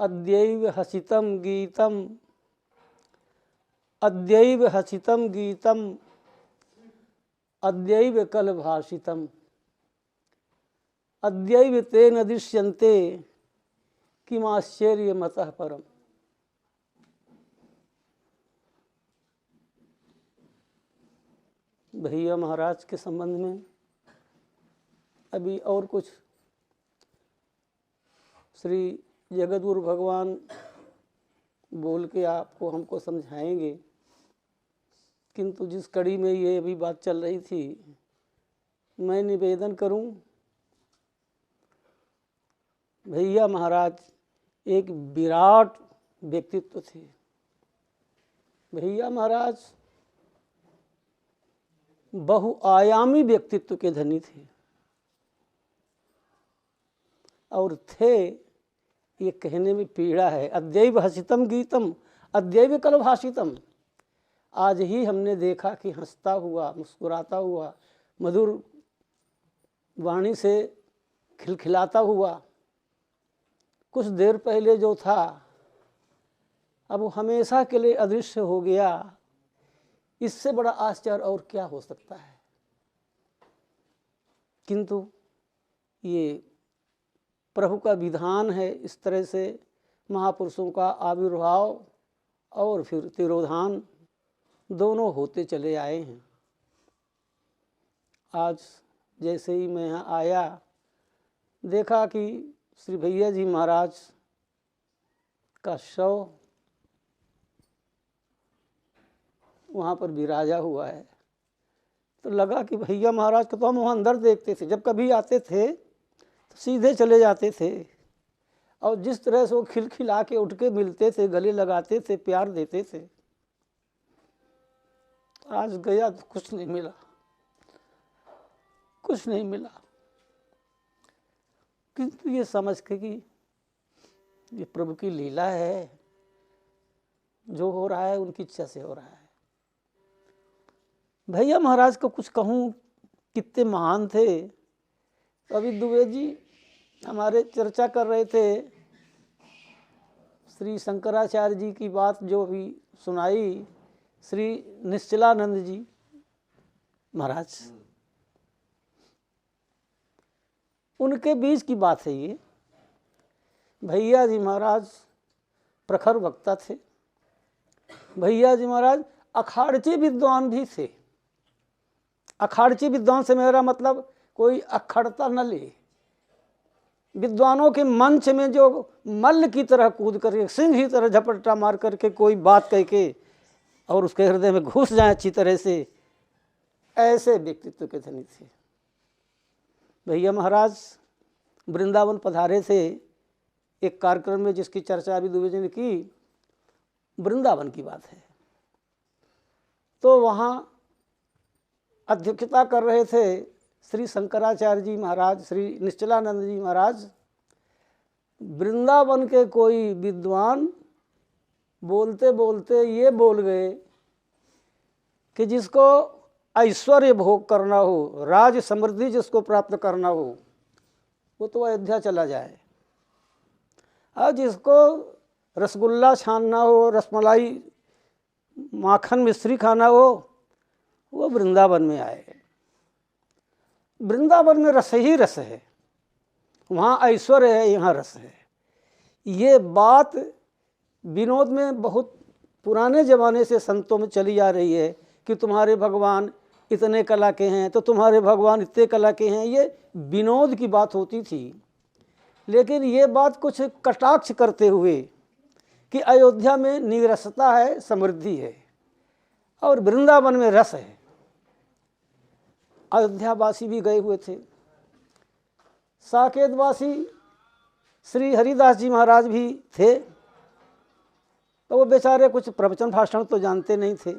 अद्यैव हसितं गीतम, अद्यैव हसितं गीतम, अद्यैव कल भाषितम, अद्यैव तेन दृश्यन्ते किमाश्चर्यमतः परम। भैया महाराज के संबंध में अभी और कुछ श्री जगतगुरु भगवान बोल के आपको हमको समझाएंगे, किंतु जिस कड़ी में ये अभी बात चल रही थी, मैं निवेदन करूं, भैया महाराज एक विराट व्यक्तित्व थे। भैया महाराज बहुआयामी व्यक्तित्व के धनी थे और थे, ये कहने में पीड़ा है। अद्यैव हसितं गीतम, अद्यैव कल भाषितम। आज ही हमने देखा कि हंसता हुआ, मुस्कुराता हुआ, मधुर वाणी से खिलखिलाता हुआ कुछ देर पहले जो था, अब वो हमेशा के लिए अदृश्य हो गया। इससे बड़ा आश्चर्य और क्या हो सकता है। किंतु ये प्रभु का विधान है, इस तरह से महापुरुषों का आविर्भाव और फिर तिरोधान दोनों होते चले आए हैं। आज जैसे ही मैं यहाँ आया, देखा कि श्री भैया जी महाराज का शव वहाँ पर विराजा हुआ है, तो लगा कि भैया महाराज को तो हम वहाँ अंदर देखते थे, जब कभी आते थे तो सीधे चले जाते थे और जिस तरह से वो खिलखिला के उठ के मिलते थे, गले लगाते थे, प्यार देते थे। आज गया तो कुछ नहीं मिला, कुछ नहीं मिला। किंतु ये समझ के कि ये प्रभु की लीला है, जो हो रहा है उनकी इच्छा से हो रहा है। भैया महाराज को कुछ कहूँ कितने महान थे। अभी दुबे जी हमारे चर्चा कर रहे थे, श्री शंकराचार्य जी की बात जो भी सुनाई, श्री निश्चलानंद जी महाराज, उनके बीच की बात है ये। भैया जी महाराज प्रखर वक्ता थे। भैया जी महाराज अखाड़ची विद्वान भी थे। अखाड़ची विद्वान से मेरा मतलब कोई अखड़ता न ले, विद्वानों के मंच में जो मल्ल की तरह कूद करके, सिंह की तरह झपट्टा मार करके कोई बात कह के और उसके हृदय में घुस जाए अच्छी तरह से, ऐसे व्यक्तित्व के धनी थे। भैया महाराज वृंदावन पधारे थे एक कार्यक्रम में, जिसकी चर्चा अभी दुबे जी ने की, वृंदावन की बात है। तो वहाँ अध्यक्षता कर रहे थे श्री शंकराचार्य जी महाराज, श्री निश्चलानंद जी महाराज। वृंदावन के कोई विद्वान बोलते बोलते ये बोल गए कि जिसको ऐश्वर्य भोग करना हो, राज समृद्धि जिसको प्राप्त करना हो, वो तो अयोध्या चला जाए, और जिसको रसगुल्ला छानना हो, रसमलाई माखन मिश्री खाना हो, वो वृंदावन में आए। वृंदावन में रस ही रस है, वहाँ ऐश्वर्य है, यहाँ रस है। ये बात विनोद में बहुत पुराने ज़माने से संतों में चली आ रही है कि तुम्हारे भगवान इतने कला के हैं, तो तुम्हारे भगवान इतने कला के हैं। ये विनोद की बात होती थी, लेकिन ये बात कुछ कटाक्ष करते हुए कि अयोध्या में नीरसता है, समृद्धि है, और वृंदावन में रस है। अयोध्यावासी भी गए हुए थे, साकेतवासी श्री हरिदास जी महाराज भी थे, तो वो बेचारे कुछ प्रवचन भाषण तो जानते नहीं थे,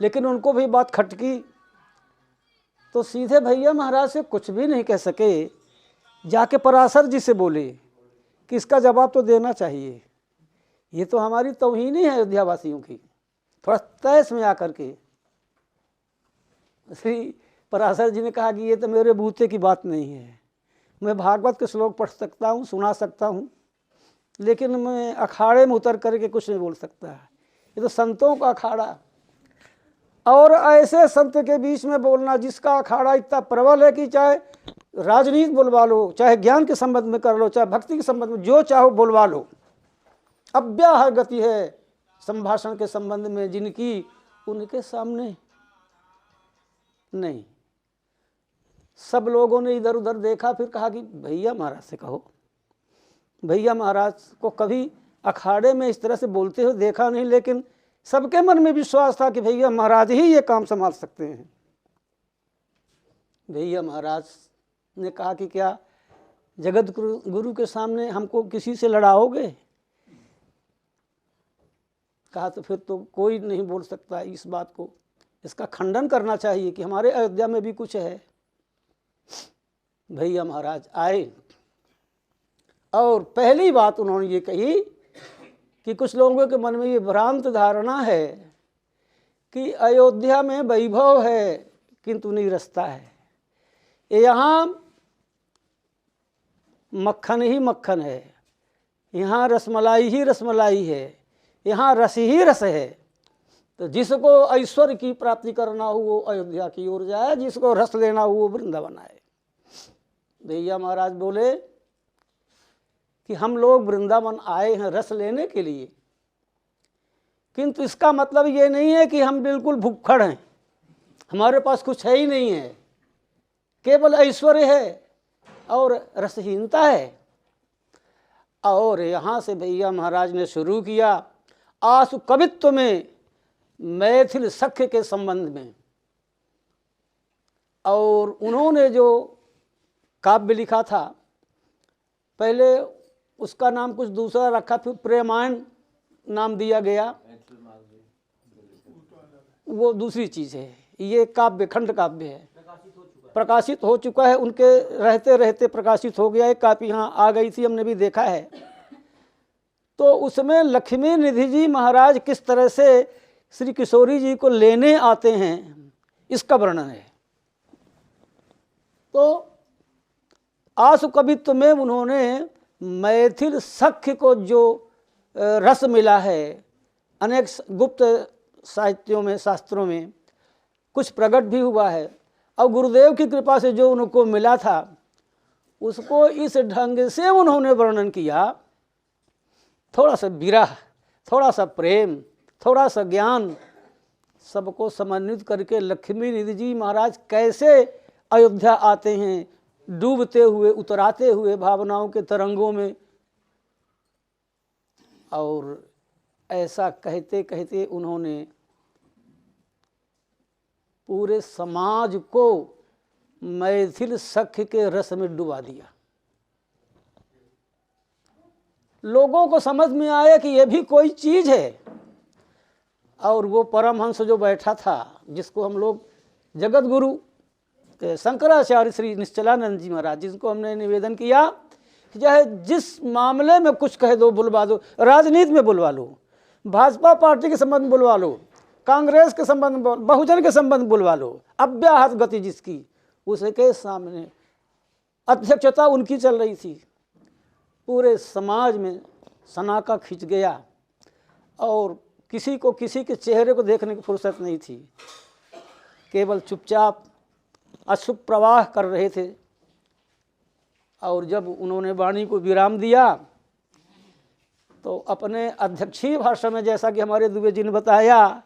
लेकिन उनको भी बात खटकी तो सीधे भैया महाराज से कुछ भी नहीं कह सके, जाके पराशर जी से बोले कि इसका जवाब तो देना चाहिए, ये तो हमारी तौहीन ही है अयोध्यावासियों की। थोड़ा तैस में आकर के श्री पराशर जी ने कहा कि ये तो मेरे बूते की बात नहीं है, मैं भागवत के श्लोक पढ़ सकता हूँ, सुना सकता हूँ, लेकिन मैं अखाड़े में उतर करके कुछ नहीं बोल सकता। ये तो संतों का अखाड़ा, और ऐसे संत के बीच में बोलना जिसका अखाड़ा इतना प्रबल है कि चाहे राजनीति बुलवा लो, चाहे ज्ञान के संबंध में कर लो, चाहे भक्ति के संबंध में, जो चाहो बुलवा लो, अव्याहत गति है संभाषण के संबंध में जिनकी, उनके सामने नहीं। सब लोगों ने इधर उधर देखा, फिर कहा कि भैया महाराज से कहो। भैया महाराज को कभी अखाड़े में इस तरह से बोलते हुए देखा नहीं, लेकिन सबके मन में विश्वास था कि भैया महाराज ही ये काम संभाल सकते हैं। भैया महाराज ने कहा कि क्या जगत गुरु के सामने हमको किसी से लड़ाओगे? कहा तो फिर तो कोई नहीं बोल सकता इस बात को, इसका खंडन करना चाहिए कि हमारे अयोध्या में भी कुछ है। भैया महाराज आए और पहली बात उन्होंने ये कही कि कुछ लोगों के मन में ये भ्रांत धारणा है कि अयोध्या में वैभव है किंतु नीरसता है, यहाँ मक्खन ही मक्खन है, यहाँ रसमलाई ही रसमलाई है, यहाँ रस ही रस है। तो जिसको ऐश्वर्य की प्राप्ति करना हो वो अयोध्या की ओर जाए, जिसको रस लेना हो वो वृंदावन आए। भैया महाराज बोले कि हम लोग वृंदावन आए हैं रस लेने के लिए, किंतु इसका मतलब ये नहीं है कि हम बिल्कुल भुक्खड़ हैं, हमारे पास कुछ है ही नहीं है, केवल ऐश्वर्य है और रसहीनता है। और यहाँ से भैया महाराज ने शुरू किया आसु कवित्व में मैथिल सख्य के संबंध में, और उन्होंने जो काव्य लिखा था पहले उसका नाम कुछ दूसरा रखा, फिर प्रेमायण नाम दिया गया, वो दूसरी चीज़ है। ये काव्य खंड काव्य है, प्रकाशित हो चुका है, उनके रहते रहते प्रकाशित हो गया। एक कापी यहाँ आ गई थी, हमने भी देखा है। तो उसमें लक्ष्मी निधि जी महाराज किस तरह से श्री किशोरी जी को लेने आते हैं इसका वर्णन है। तो आसु कवित्व में उन्होंने मैथिल सख्य को जो रस मिला है, अनेक गुप्त साहित्यों में शास्त्रों में कुछ प्रकट भी हुआ है, और गुरुदेव की कृपा से जो उनको मिला था उसको इस ढंग से उन्होंने वर्णन किया। थोड़ा सा विरह, थोड़ा सा प्रेम, थोड़ा सा ज्ञान, सबको समन्वित करके लक्ष्मी निधि जी महाराज कैसे अयोध्या आते हैं, डूबते हुए उतराते हुए भावनाओं के तरंगों में। और ऐसा कहते कहते उन्होंने पूरे समाज को मैथिल सख्य के रस में डुबा दिया। लोगों को समझ में आया कि यह भी कोई चीज है। और वो परमहंस जो बैठा था, जिसको हम लोग जगत गुरु शंकराचार्य श्री निश्चलानंद जी महाराज, जिनको हमने निवेदन किया कि चाहे जिस मामले में कुछ कह दो बुलवा दो, राजनीति में बुलवा लो, भाजपा पार्टी के संबंध बुलवा लो, कांग्रेस के संबंध, बहुजन के संबंध बुलवा लो, अव्याहत गति जिसकी, उसके सामने अध्यक्षता उनकी चल रही थी। पूरे समाज में सनाका खिंच गया और किसी को किसी के चेहरे को देखने की फुर्सत नहीं थी, केवल चुपचाप अशुभ प्रवाह कर रहे थे। और जब उन्होंने वाणी को विराम दिया तो अपने अध्यक्षीय भाषण में, जैसा कि हमारे दुबे जी ने बताया,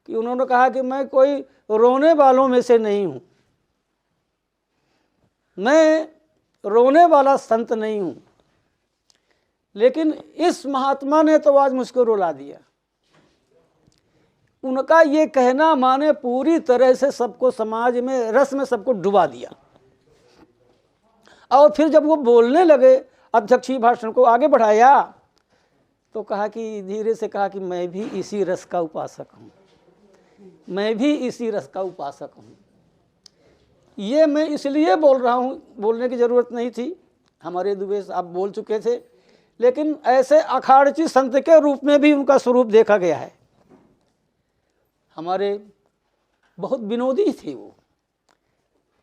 कि उन्होंने कहा कि मैं कोई रोने वालों में से नहीं हूँ, मैं रोने वाला संत नहीं हूँ, लेकिन इस महात्मा ने तो आज मुझको रुला दिया। उनका ये कहना माने पूरी तरह से सबको समाज में रस में सबको डुबा दिया। और फिर जब वो बोलने लगे, अध्यक्षीय भाषण को आगे बढ़ाया, तो कहा कि धीरे से कहा कि मैं भी इसी रस का उपासक हूँ, मैं भी इसी रस का उपासक हूँ। ये मैं इसलिए बोल रहा हूँ, बोलने की ज़रूरत नहीं थी, हमारे दुबे साहब बोल चुके थे, लेकिन ऐसे अखाड़ची संत के रूप में भी उनका स्वरूप देखा गया है। हमारे बहुत विनोदी थे, वो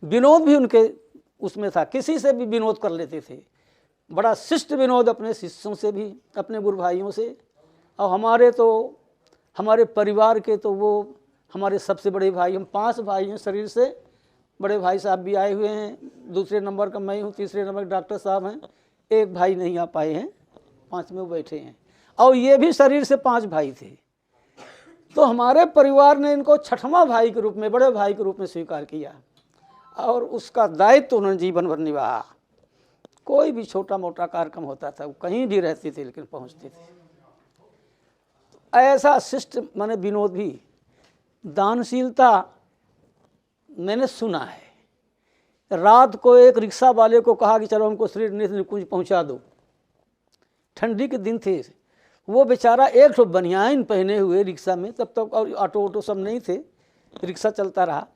विनोद भी उनके उसमें था, किसी से भी विनोद कर लेते थे। बड़ा शिष्ट विनोद अपने शिष्यों से भी, अपने गुरु भाइयों से, और हमारे परिवार के तो वो हमारे सबसे बड़े भाई, हम 5 भाई हैं शरीर से, बड़े भाई साहब भी आए हुए हैं, दूसरे नंबर का मैं हूँ, तीसरे नंबर डॉक्टर साहब हैं, एक भाई नहीं आ पाए हैं, 5 में वो बैठे हैं, और ये भी शरीर से 5 भाई थे। तो हमारे परिवार ने इनको 6वां भाई के रूप में, बड़े भाई के रूप में स्वीकार किया, और उसका दायित्व उन्होंने जीवन भर निभाया। कोई भी छोटा मोटा कार्यक्रम होता था, वो कहीं भी रहते थे लेकिन पहुंचते थे। ऐसा शिष्ट माने विनोद भी, दानशीलता मैंने सुना है। रात को एक रिक्शा वाले को कहा कि चलो हमको श्री निकुंज पहुंचा दो, ठंडी के दिन थे, वो बेचारा एक ठो बनियान पहने हुए रिक्शा में, तब तक और ऑटो सब नहीं थे, रिक्शा चलता रहा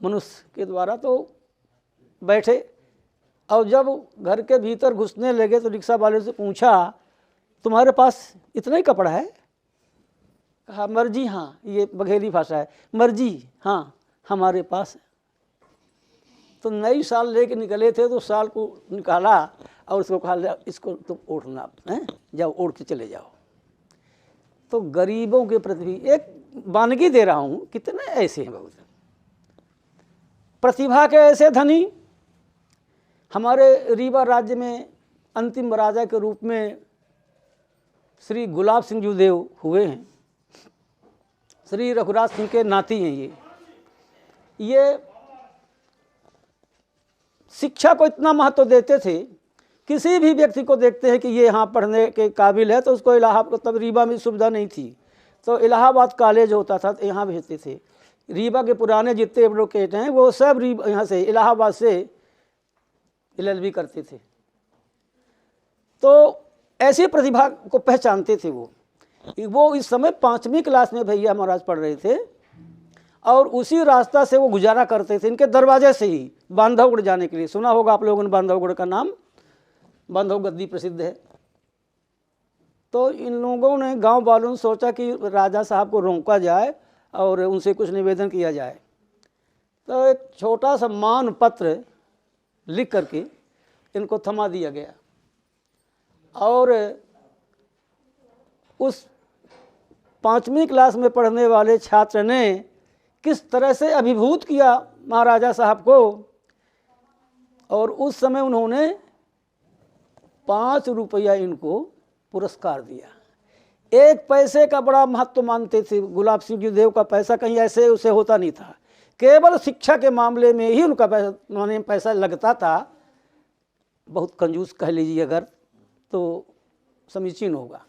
मनुष्य के द्वारा, तो बैठे, और जब घर के भीतर घुसने लगे तो रिक्शा वाले से पूछा तुम्हारे पास इतना ही कपड़ा है? कहा मर्जी हाँ, ये बघेली भाषा है, मर्जी हाँ हमारे पास है। तो नई साल लेके निकले थे, तो साल को निकाला और उसको कहा इसको तुम ओढ़ना है, जाओ ओढ़ के चले जाओ। तो गरीबों के प्रति भी एक वानगी दे रहा हूँ, कितने ऐसे हैं बहुत, प्रतिभा के ऐसे धनी। हमारे रीवा राज्य में अंतिम राजा के रूप में श्री गुलाब सिंह जूदेव हुए हैं, श्री रघुराज सिंह के नाती हैं। ये शिक्षा को इतना महत्व देते थे, किसी भी व्यक्ति को देखते हैं कि ये यहाँ पढ़ने के काबिल है तो उसको इलाहाबाद, तब रीवा में सुविधा नहीं थी तो इलाहाबाद कॉलेज होता था, यहाँ भेजते थे। रीवा के पुराने जितने एडवोकेट हैं वो सब यहाँ से इलाहाबाद से LLB करते थे। तो ऐसी प्रतिभा को पहचानते थे वो इस समय 5वीं क्लास में भैया महाराज पढ़ रहे थे, और उसी रास्ता से वो गुजारा करते थे, इनके दरवाजे से ही बांधवगढ़ जाने के लिए। सुना होगा आप लोगों ने बांधवगढ़ का नाम, बांधव गद्दी प्रसिद्ध है। तो इन लोगों ने गांव वालों ने सोचा कि राजा साहब को रोका जाए और उनसे कुछ निवेदन किया जाए। तो एक छोटा सा मान पत्र लिख करके इनको थमा दिया गया, और उस 5वीं क्लास में पढ़ने वाले छात्र ने किस तरह से अभिभूत किया महाराजा साहब को, और उस समय उन्होंने 5 रुपया इनको पुरस्कार दिया। 1 पैसे का बड़ा महत्व मानते थे। गुलाब सिंह जूदेव का पैसा कहीं ऐसे उसे होता नहीं था, केवल शिक्षा के मामले में ही उनका पैसा लगता था। बहुत कंजूस कह लीजिए अगर तो समीचीन होगा।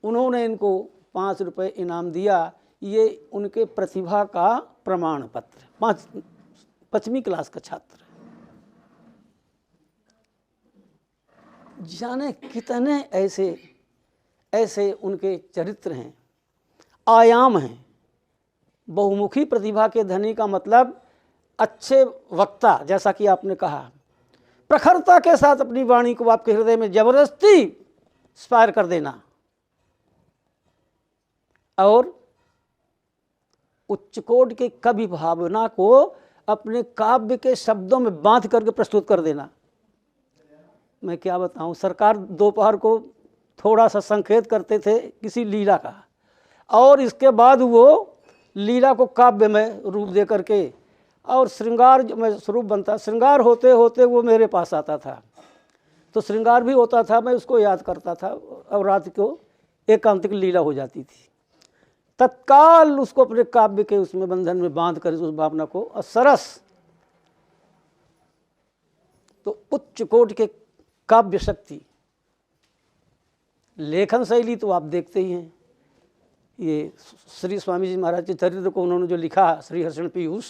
उन्होंने इनको 5 रुपये इनाम दिया, ये उनके प्रतिभा का प्रमाण पत्र। 5वीं क्लास का छात्र, जाने कितने ऐसे उनके चरित्र हैं, आयाम हैं। बहुमुखी प्रतिभा के धनी का मतलब अच्छे वक्ता, जैसा कि आपने कहा, प्रखरता के साथ अपनी वाणी को आपके हृदय में जबरदस्ती स्पायर कर देना, और उच्च कोटि के कवि भावना को अपने काव्य के शब्दों में बांध करके प्रस्तुत कर देना। मैं क्या बताऊं, सरकार दोपहर को थोड़ा सा संकेत करते थे किसी लीला का, और इसके बाद वो लीला को काव्य में रूप दे करके, और श्रृंगार में स्वरूप बनता, श्रृंगार होते होते वो मेरे पास आता था, तो श्रृंगार भी होता था, मैं उसको याद करता था, और रात को एकांतिक लीला हो जाती थी। तत्काल उसको अपने काव्य के उसमें बंधन में बांध कर उस भावना को, और सरस तो उच्च कोटि के काव्य शक्ति, लेखन शैली तो आप देखते ही हैं। ये श्री स्वामी जी महाराज के चरित्र को उन्होंने जो लिखा, श्री हर्षण पीयूष,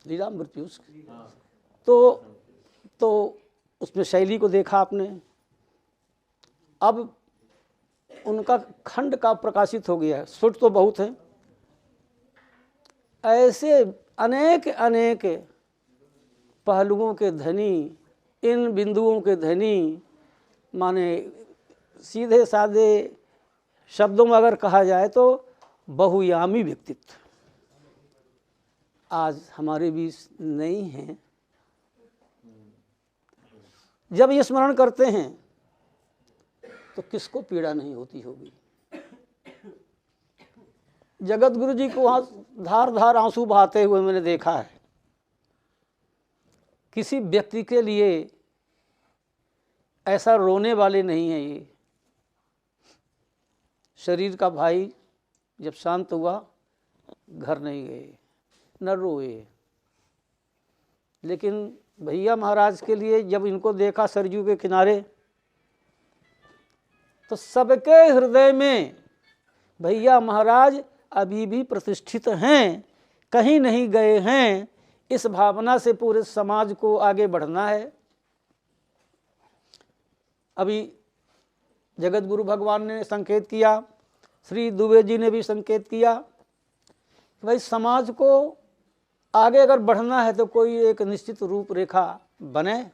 लीलामृत पीयूष, तो उसमें शैली को देखा आपने। अब उनका खंड का प्रकाशित हो गया है, सुट तो बहुत है, ऐसे अनेक पहलुओं के धनी, इन बिंदुओं के धनी, माने सीधे साधे शब्दों में अगर कहा जाए तो बहुयामी व्यक्तित्व आज हमारे बीच नहीं हैं। जब ये स्मरण करते हैं तो किसको पीड़ा नहीं होती होगी। जगत गुरु जी को वहाँ धार धार आंसू बहाते हुए मैंने देखा है। किसी व्यक्ति के लिए ऐसा रोने वाले नहीं है ये। शरीर का भाई जब शांत हुआ घर नहीं गए, न रोए, लेकिन भैया महाराज के लिए जब इनको देखा सरजू के किनारे, तो सबके हृदय में भैया महाराज अभी भी प्रतिष्ठित हैं, कहीं नहीं गए हैं। इस भावना से पूरे समाज को आगे बढ़ना है। अभी जगत गुरु भगवान ने संकेत किया, श्री दुबे जी ने भी संकेत किया कि भाई समाज को आगे अगर बढ़ना है तो कोई एक निश्चित रूपरेखा बने।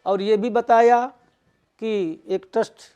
और ये भी बताया कि एक ट्रस्ट